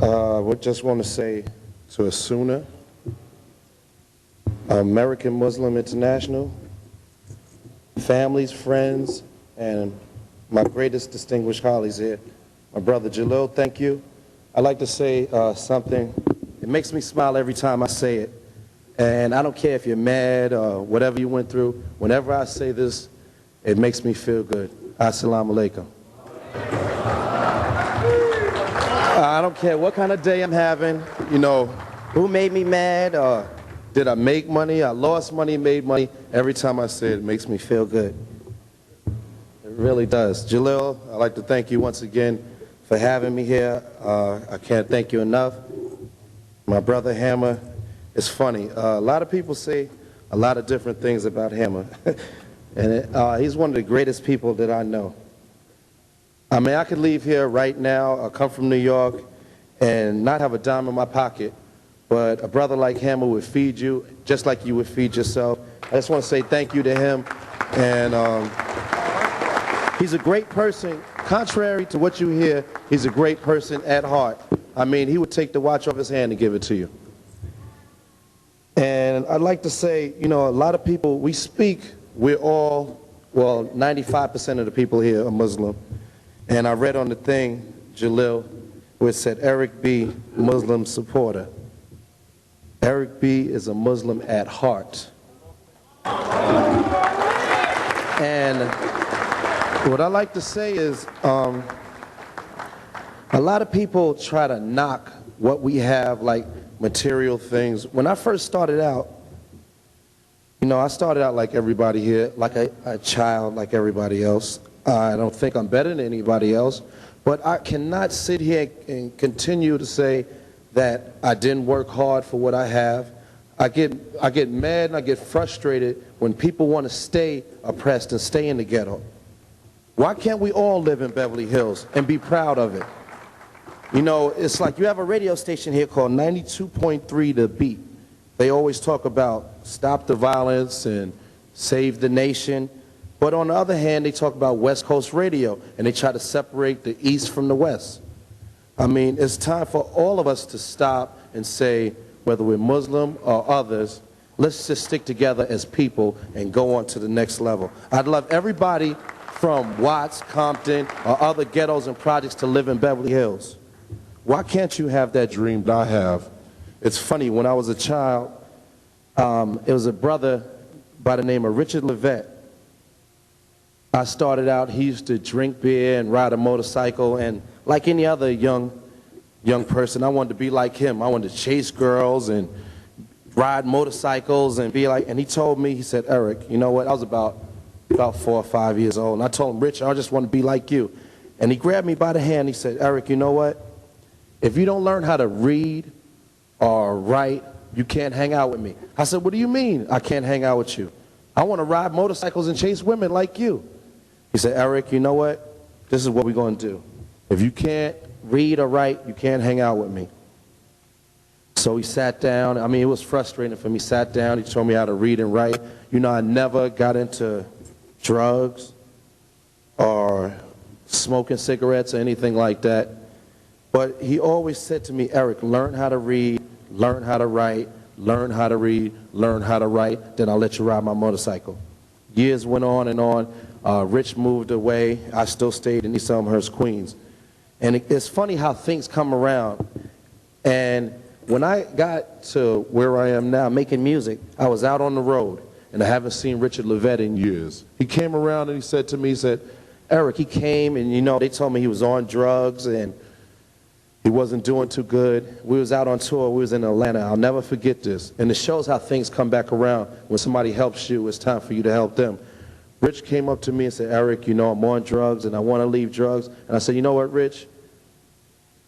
We just want to say to Asuna, American Muslim International, families, friends, and my greatest distinguished colleagues here, my brother Jalil, thank you. I'd like to say something. It makes me smile every time I say it. And I don't care if you're mad or whatever you went through. Whenever I say this, it makes me feel good. Assalamu alaikum. I don't care what kind of day I'm having, you know, who made me mad, or did I make money, I lost money, made money. Every time I say it, it makes me feel good. It really does. Jalil, I'd like to thank you once again for having me here. I can't thank you enough. My brother Hammer, it's funny. A lot of people say a lot of different things about Hammer. And he's one of the greatest people that I know. I mean, I could leave here right now, come from New York, and not have a dime in my pocket, but a brother like Hammer would feed you just like you would feed yourself. I just want to say thank you to him. And he's a great person. Contrary to what you hear, he's a great person at heart. I mean, he would take the watch off his hand and give it to you. And I'd like to say, you know, a lot of people, we speak, we're all, well, 95% of the people here are Muslim. And I read on the thing, Jalil, where it said, Eric B., Muslim supporter. Eric B. is a Muslim at heart. And what I like to say is, a lot of people try to knock what we have, like material things. When I first started out, you know, I started out like everybody here, like a child, like everybody else. I don't think I'm better than anybody else, but I cannot sit here and continue to say that I didn't work hard for what I have. I get mad and I get frustrated when people want to stay oppressed and stay in the ghetto. Why can't we all live in Beverly Hills and be proud of it? You know, it's like you have a radio station here called 92.3 The Beat. They always talk about stop the violence and save the nation. But on the other hand, they talk about West Coast radio, and they try to separate the East from the West. I mean, it's time for all of us to stop and say, whether we're Muslim or others, let's just stick together as people and go on to the next level. I'd love everybody from Watts, Compton, or other ghettos and projects to live in Beverly Hills. Why can't you have that dream that I have? It's funny, when I was a child, it was a brother by the name of Richard Levette. I started out, he used to drink beer and ride a motorcycle, and like any other young person, I wanted to be like him. I wanted to chase girls and ride motorcycles and be like, and he told me, he said, Eric, you know what, I was about 4 or 5 years old, and I told him, Rich, I just want to be like you. And he grabbed me by the hand, he said, Eric, you know what, if you don't learn how to read or write, you can't hang out with me. I said, what do you mean I can't hang out with you? I want to ride motorcycles and chase women like you. He said, Eric, you know what? This is what we're going to do. If you can't read or write, you can't hang out with me. So he sat down. I mean, it was frustrating for me. He sat down. He told me how to read and write. You know, I never got into drugs or smoking cigarettes or anything like that. But he always said to me, Eric, learn how to read, learn how to write, learn how to read, learn how to write, then I'll let you ride my motorcycle. Years went on and on. Rich moved away. I still stayed in East Elmhurst, Queens. And it's funny how things come around. And when I got to where I am now, making music, I was out on the road, and I haven't seen Richard Levette in years. He came around and he said to me, he said, Eric, he came, and you know, they told me he was on drugs and he wasn't doing too good. We was out on tour. We was in Atlanta. I'll never forget this. And it shows how things come back around. When somebody helps you, it's time for you to help them. Rich came up to me and said, Eric, you know, I'm on drugs and I want to leave drugs. And I said, you know what, Rich?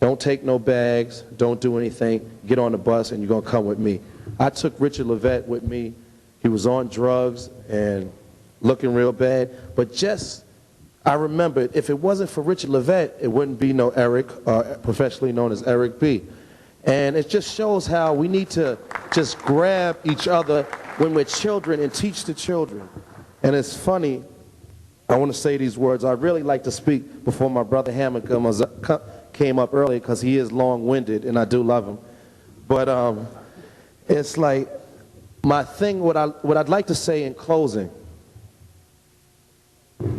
Don't take no bags. Don't do anything. Get on the bus and you're going to come with me. I took Richard Levette with me. He was on drugs and looking real bad. But I remember, if it wasn't for Richard Levette, it wouldn't be no Eric, professionally known as Eric B. And it just shows how we need to just grab each other when we're children and teach the children. And it's funny, I want to say these words. I really like to speak before my brother Hammer came up earlier because he is long-winded, and I do love him. But it's like my thing, what I'd like to say in closing,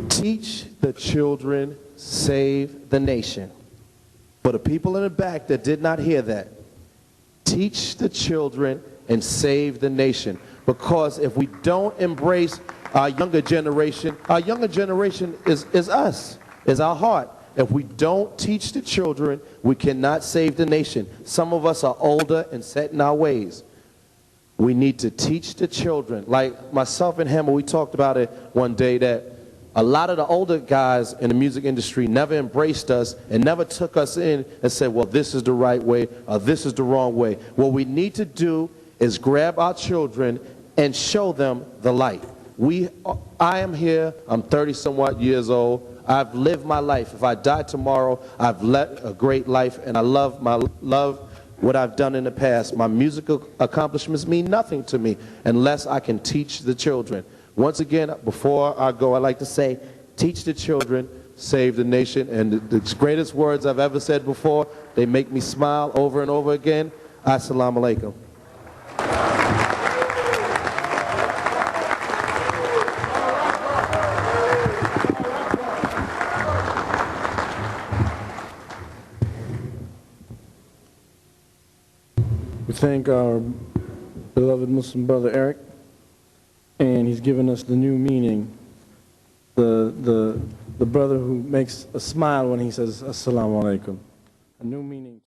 teach the children, save the nation. For the people in the back that did not hear that, teach the children and save the nation. Because if we don't embrace our younger generation is us, is our heart. If we don't teach the children, we cannot save the nation. Some of us are older and set in our ways. We need to teach the children. Like myself and Hammer, we talked about it one day that a lot of the older guys in the music industry never embraced us and never took us in and said, well, this is the right way or this is the wrong way. What we need to do is grab our children and show them the light. I am here, I'm 30-somewhat years old. I've lived my life. If I die tomorrow, I've led a great life, and I love what I've done in the past. My musical accomplishments mean nothing to me unless I can teach the children. Once again, before I go, I'd like to say, teach the children, save the nation. And the greatest words I've ever said before, they make me smile over and over again. Assalamu alaikum. We thank our beloved Muslim brother Eric, and he's given us the new meaning, the brother who makes a smile when he says Assalamu alaikum, a new meaning.